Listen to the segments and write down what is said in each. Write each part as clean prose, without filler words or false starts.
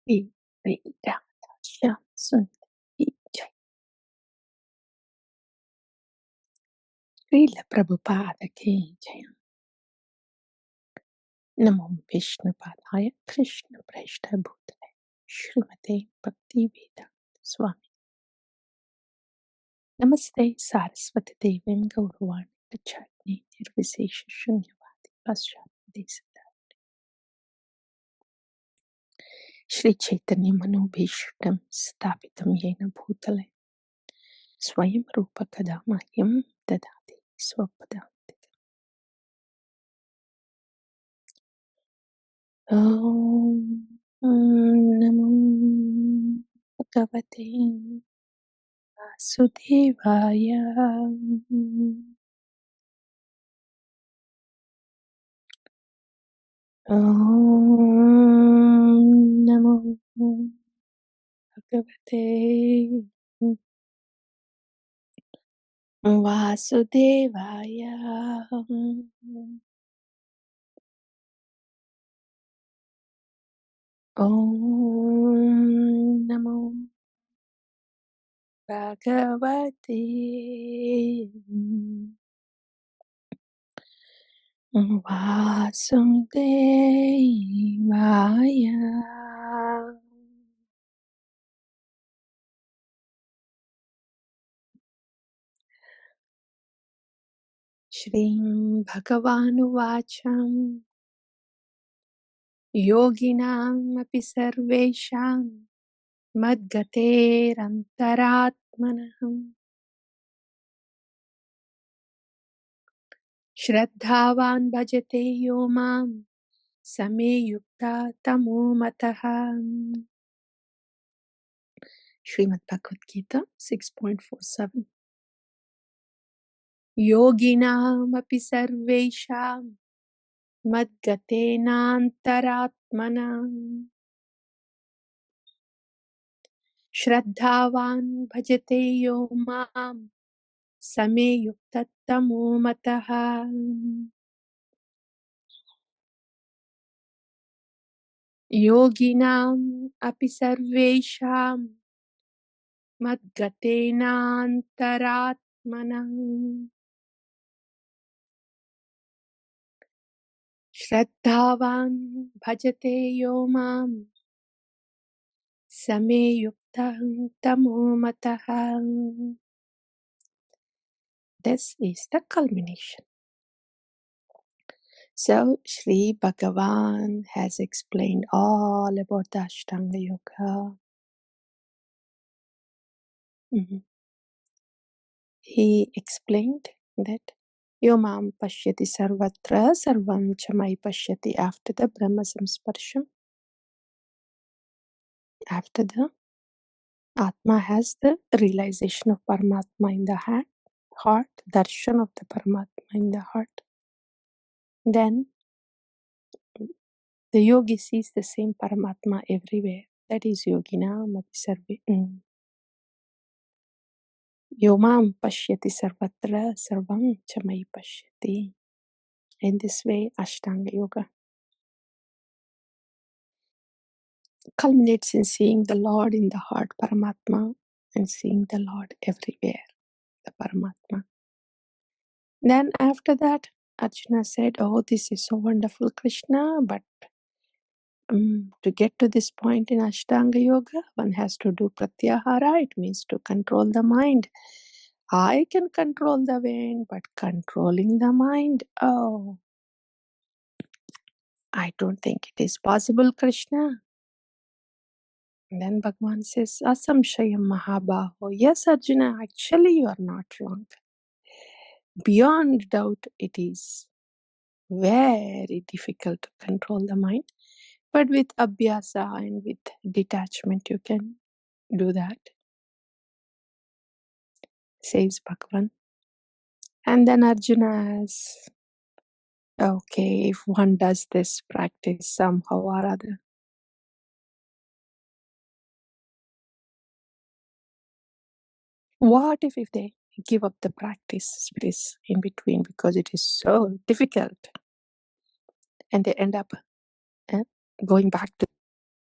Shri Jai. Srila Prabhupada ki Jai. Namo Vishnu Padaya Krishna Preshta Bhutale Srimate Bhakti Vedanta Swami. Namaste Saraswati Devim Gauravani Pachatni Nirvisesha Shunyavadi Paschati Desata. Shri Chaitanya Mano Bhishtam Stapitam Yena Bhutale Swayam Rupa Kadama Yam Dadati Swapadam. Om Namo Bhagavate Vasudevaya. Om Namo Bhagavate Vasudevaya. Om Namo Bhagavate Vasudevaya. Śrī Bhagavān Vācam Yoginam api sarvesham madgater antaratmanaham Shraddhavan bhajate yomam same yukta tamo mataham. Srimad Bhagavad Gita 6.47. Yoginam api sarvesham madgatenantaratmanam Shraddhavan bhajate yomam same yukta tamo mataham. Yoginam api sarvesham madgatenantaratmanam Shraddhavan bhajate yomam same yuktam tamo mataham. This is the culmination. So, Śrī Bhagavān has explained all about the aṣṭāṅga-yoga. He explained that Yomam pashyati sarvatra sarvam chamai pashyati after the Brahma samsparsham. After the Atma has the realization of Paramatma in the heart, darshan of the Paramatma in the heart. Then the yogi sees the same Paramatma everywhere. That is Yoginam api sarve. Yomam pashyati sarvatra sarvam chamai pashyati. In this way, aṣṭāṅga-yoga culminates in seeing the Lord in the heart, Paramatma, and seeing the Lord everywhere, the Paramatma. Then after that, Arjuna said, "Oh, this is so wonderful, Kṛṣṇa, but to get to this point in aṣṭāṅga-yoga, one has to do pratyāhāra. It means to control the mind. I can control the wind, but controlling the mind, oh, I don't think it is possible, Kṛṣṇa." And then Bhagavan says, "Asamshayam mahabaho." Yes, Arjuna, actually you are not wrong. Beyond doubt, it is very difficult to control the mind. But with abhyāsa and with detachment, you can do that, says Bhagavan. And then Arjuna asks, okay, if one does this practice somehow or other, what if they give up the practice please in between because it is so difficult and they end up going back to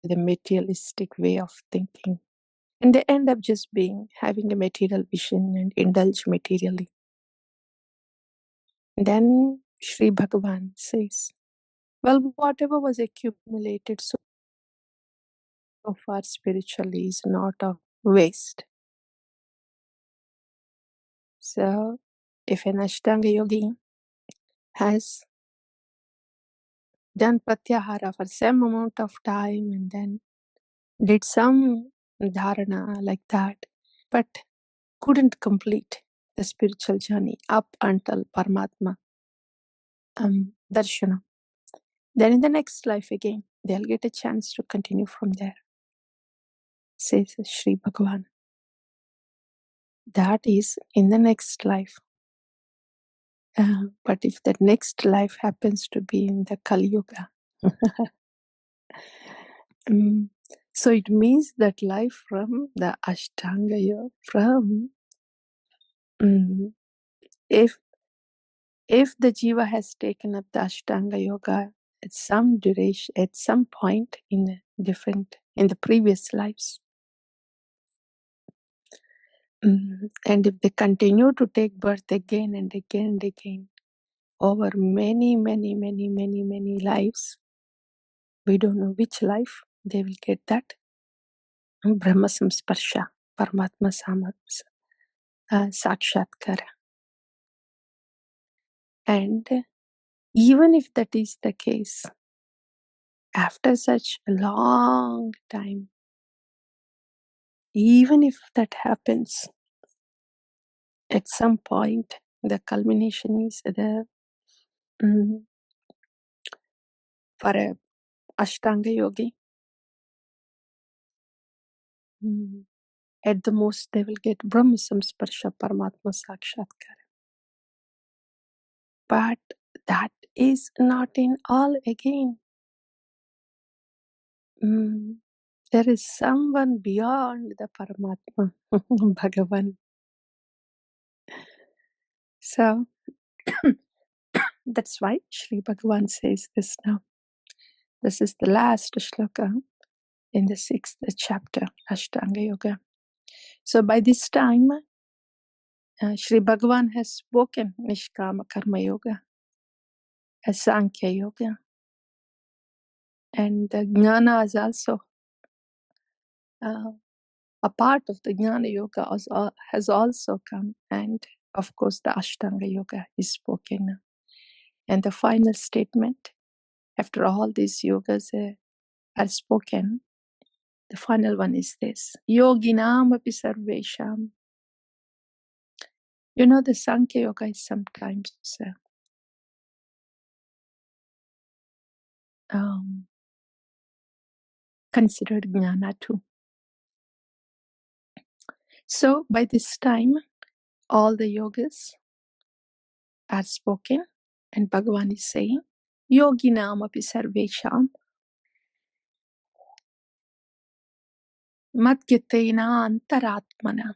the materialistic way of thinking. And they end up just having a material vision and indulge materially. Then Śrī Bhagavān says, well, whatever was accumulated so far spiritually is not of waste. So if an aṣṭāṅga-yogi has done pratyāhāra for some amount of time and then did some dharana like that, but couldn't complete the spiritual journey up until Paramatma darshana, then in the next life again, they'll get a chance to continue from there, says Śrī Bhagavān. That is in the next life. But if that next life happens to be in the Kali Yuga, so it means that life from the aṣṭāṅga-yoga, from if the jiva has taken up the aṣṭāṅga-yoga at some duration, at some point in the previous lives, and if they continue to take birth again and again and again over many lives, we don't know which life they will get that Brahma samsparsha, Paramatma sakshatkara. And even if that is the case, after such a long time, even if that happens, at some point, the culmination is for a aṣṭāṅga-yogi, at the most they will get Brahma samsparsha, Paramatma sakshatkara. But that is not in all again. There is someone beyond the Paramatma, Bhagavan. So that's why Śrī Bhagavān says this now. This is the last shloka in the 6th chapter, aṣṭāṅga-yoga. So by this time, Śrī Bhagavān has spoken Nishkama Karma Yoga, Saṅkhya-yoga, and the Jnana is also a part of the Jnana Yoga has also come, and of course the aṣṭāṅga-yoga is spoken. And the final statement, after all these yogas are spoken, the final one is this: Yoginam api sarvesham. You know, the Saṅkhya Yoga is sometimes considered Jnana too. So by this time, all the yogas are spoken, and Bhagavan is saying, Yoginam api sarvesham madgyatena antaratmana.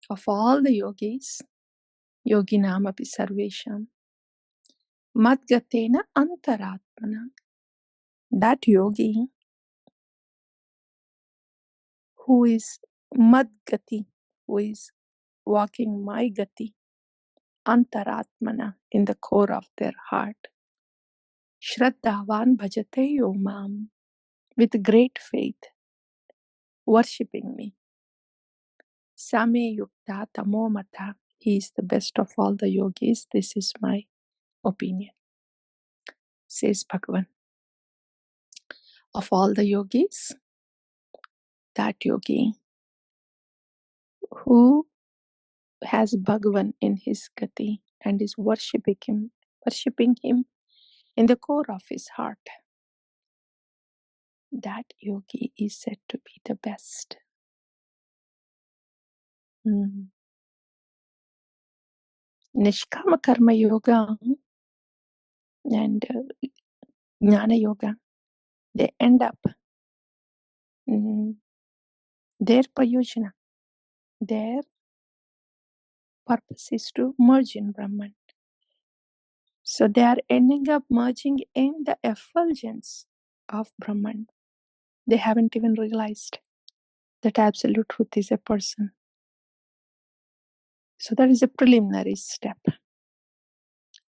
Of all the yogis, Yoginam api sarvesham madgyatena antaratmana. That yogi who is madgati, who is walking my gati, antaratmana, in the core of their heart, shraddhavan bhajate yomam, with great faith, worshipping me. Same yukta tamo mata, he is the best of all the yogis. This is my opinion, says Bhagavan. Of all the yogis, that yogi who has Bhagavan in his gati and is worshipping him in the core of his heart, that yogi is said to be the best. Nishkama Karma Yoga and Jnana Yoga, they end up their prayojana, their purpose is to merge in Brahman. So they are ending up merging in the effulgence of Brahman. They haven't even realized that absolute truth is a person. So that is a preliminary step.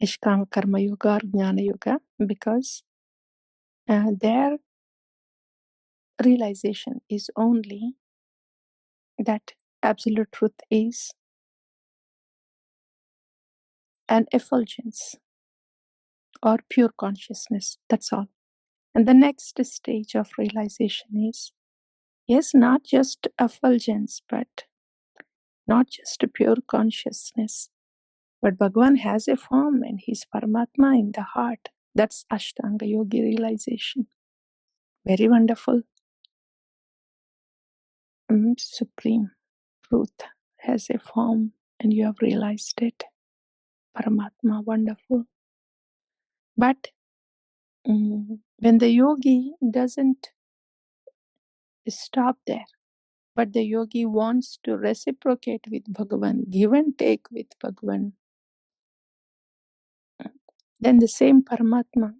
Aṣṭāṅga-yoga or Jnana-yoga, because their realization is only that absolute truth is an effulgence or pure consciousness. That's all. And the next stage of realization is, yes, not just effulgence, but not just a pure consciousness, but Bhagavan has a form and he's Paramatma in the heart. That's aṣṭāṅga-yoga realization. Very wonderful. Supreme truth has a form and you have realized it. Paramatma, wonderful. But when the yogi doesn't stop there, but the yogi wants to reciprocate with Bhagavan, give and take with Bhagavan, then the same Paramatma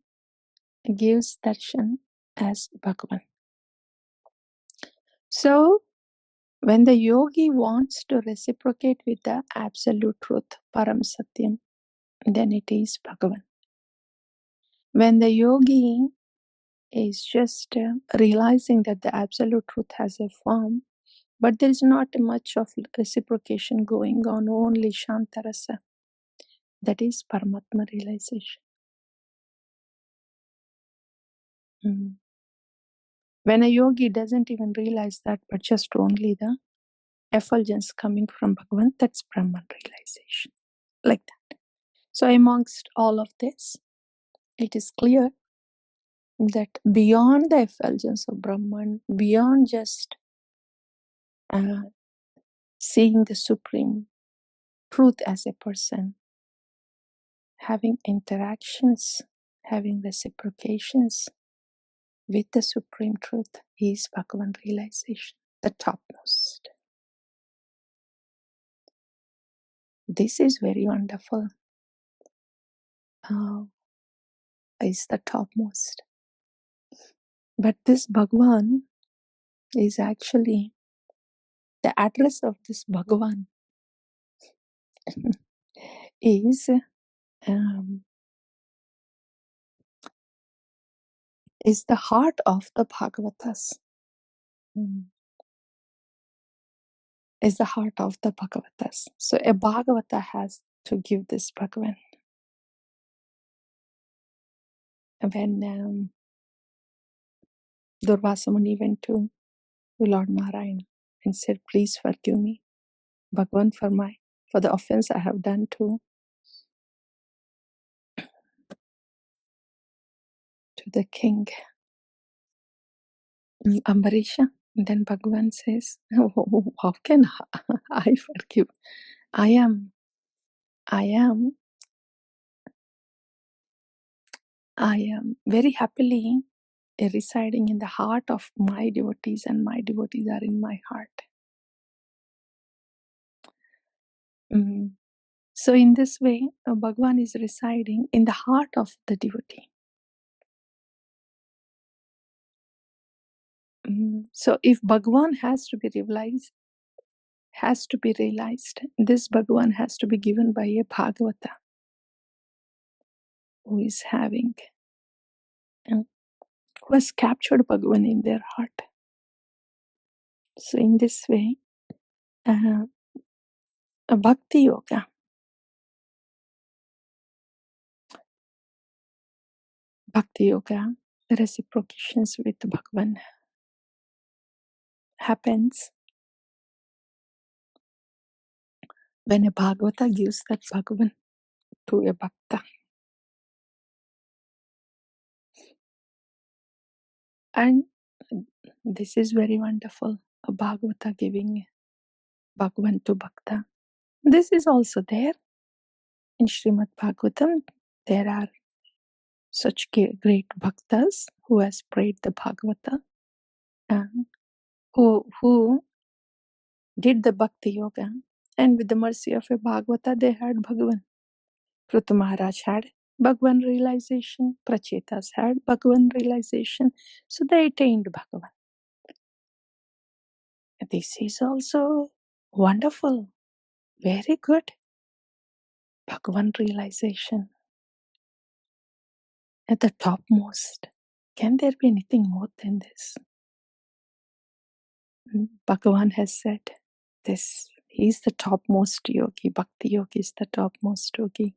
gives darshan as Bhagavan. So, when the yogi wants to reciprocate with the absolute truth, Param Satyam, then it is Bhagavan. When the yogi is just realizing that the absolute truth has a form, but there is not much of reciprocation going on, only Shantarasa, that is Paramatma realization. When a yogi doesn't even realize that, but just only the effulgence coming from Bhagavan, that's Brahman realization. Like that. So amongst all of this, it is clear that beyond the effulgence of Brahman, beyond just seeing the supreme truth as a person, having interactions, having reciprocations with the supreme truth is Bhagavan realization, the topmost. This is very wonderful. Is the topmost. But this Bhagavan is actually the address of this Bhagavan is the heart of the Bhagavatas. Is the heart of the Bhagavatas. So a Bhagavata has to give this Bhagavan. When Durvasa Muni went to Lord Narayana and said, please forgive me, Bhagavan, for the offense I have done to the king Ambarisha. And then Bhagavan says, how can I forgive? I am very happily residing in the heart of my devotees, and my devotees are in my heart. So in this way, Bhagavan is residing in the heart of the devotee. So if Bhagavan has to be realized, this Bhagavan has to be given by a Bhagavata who is having, who has captured Bhagavan in their heart. So in this way, a Bhakti-Yoga, reciprocations with Bhagavan happens when a Bhagavata gives that Bhagavan to a Bhakta. And this is very wonderful, a Bhagavata giving Bhagavan to Bhakta. This is also there in Srimad Bhagavatam. There are such great Bhaktas who has prayed the Bhagavata, who did the Bhakti-Yoga, and with the mercy of a Bhagavata, they had Bhagavan. Prithu Maharaj had Bhagavan realization, prachetas had Bhagavan realization, so they attained Bhagavan. This is also wonderful, very good. Bhagavan realization at the topmost. Can there be anything more than this? Bhagavan has said this. He is the topmost yogi. Bhakti-Yoga is the topmost yogi.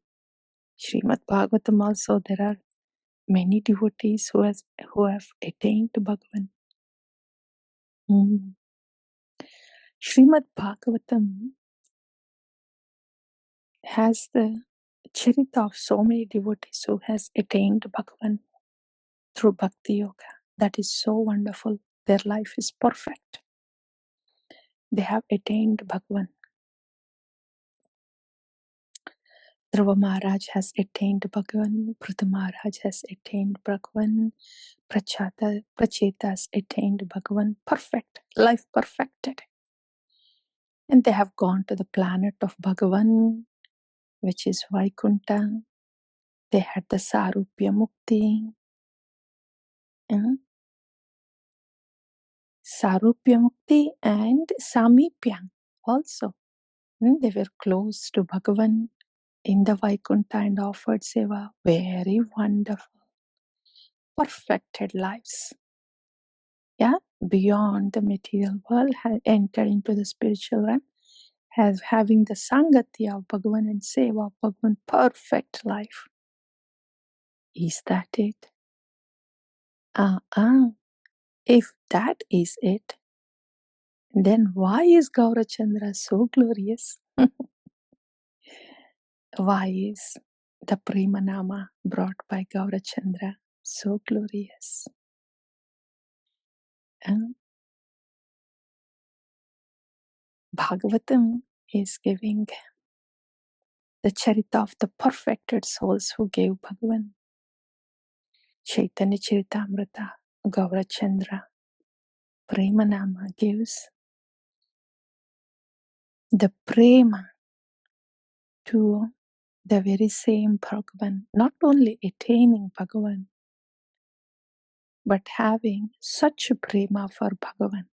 Śrīmad Bhagavatam also, there are many devotees who have attained Bhagavan. Śrīmad Bhagavatam has the charita of so many devotees who has attained Bhagavan through Bhakti-Yoga. That is so wonderful. Their life is perfect. They have attained Bhagavan. Dhruva Maharaj has attained Bhagavan. Prithu Maharaj has attained Bhagavan. Prachetas attained Bhagavan. Perfect. Life perfected. And they have gone to the planet of Bhagavan, which is Vaikuntha. They had the Sarupya Mukti. Sarupya Mukti and Samipya also. They were close to Bhagavan in the Vaikuntha and offered seva. Very wonderful. Perfected lives. Yeah, beyond the material world, entered into the spiritual realm, having the Sangatya of Bhagavan and seva of Bhagavan, perfect life. Is that it? If that is it, then why is Gaurachandra so glorious? Why is the Premanama brought by Gaurachandra so glorious? Bhagavatam is giving the charita of the perfected souls who gave Bhagavan. Chaitanya Charitamrita, Gaurachandra, Premanama gives the prema to the very same Bhagavan, not only attaining Bhagavan, but having such a prema for Bhagavan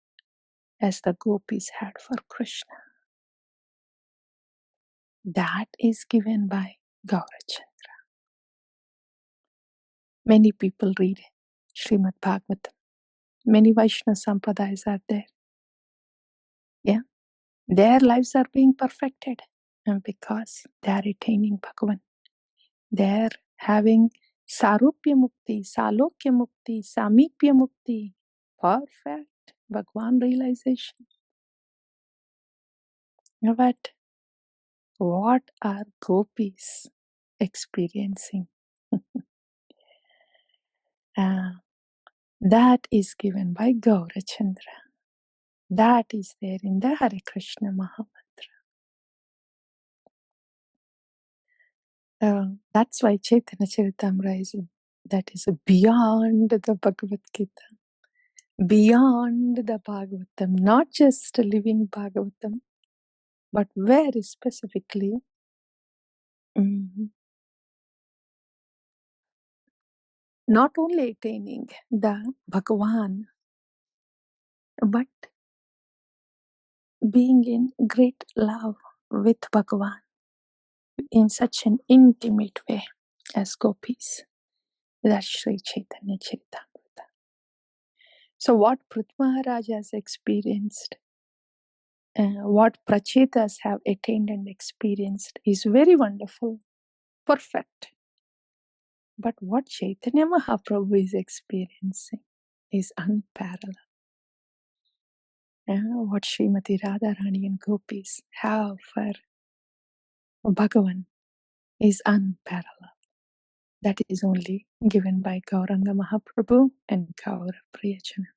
as the gopis had for Kṛṣṇa. That is given by Gaurachandra. Many people read Śrīmad Bhagavatam. Many Vaishnava Sampradayas are there. Yeah, their lives are being perfected, and because they are attaining Bhagavan, they are having Sarupya Mukti, Salokya Mukti, Samipya Mukti, perfect Bhagavan realization. But what are gopis experiencing? That is given by Gaurachandra. That is there in the Hare Krishna Mahamantra. That's why Chaitanya Charitamrita is beyond the Bhagavad Gita, beyond the Bhagavatam, not just a living Bhagavatam, but very specifically not only attaining the Bhagavan, but being in great love with Bhagavan in such an intimate way as gopis. That's Sri Chaitanya Charitamrita. So what Prithu Maharaj has experienced, what prachetas have attained and experienced is very wonderful, perfect. But what Chaitanya Mahaprabhu is experiencing is unparalleled. What Srimati Radharani and gopis have for Bhagavan is unparalleled. That is only given by Gauranga Mahaprabhu and Gaura Priyajana.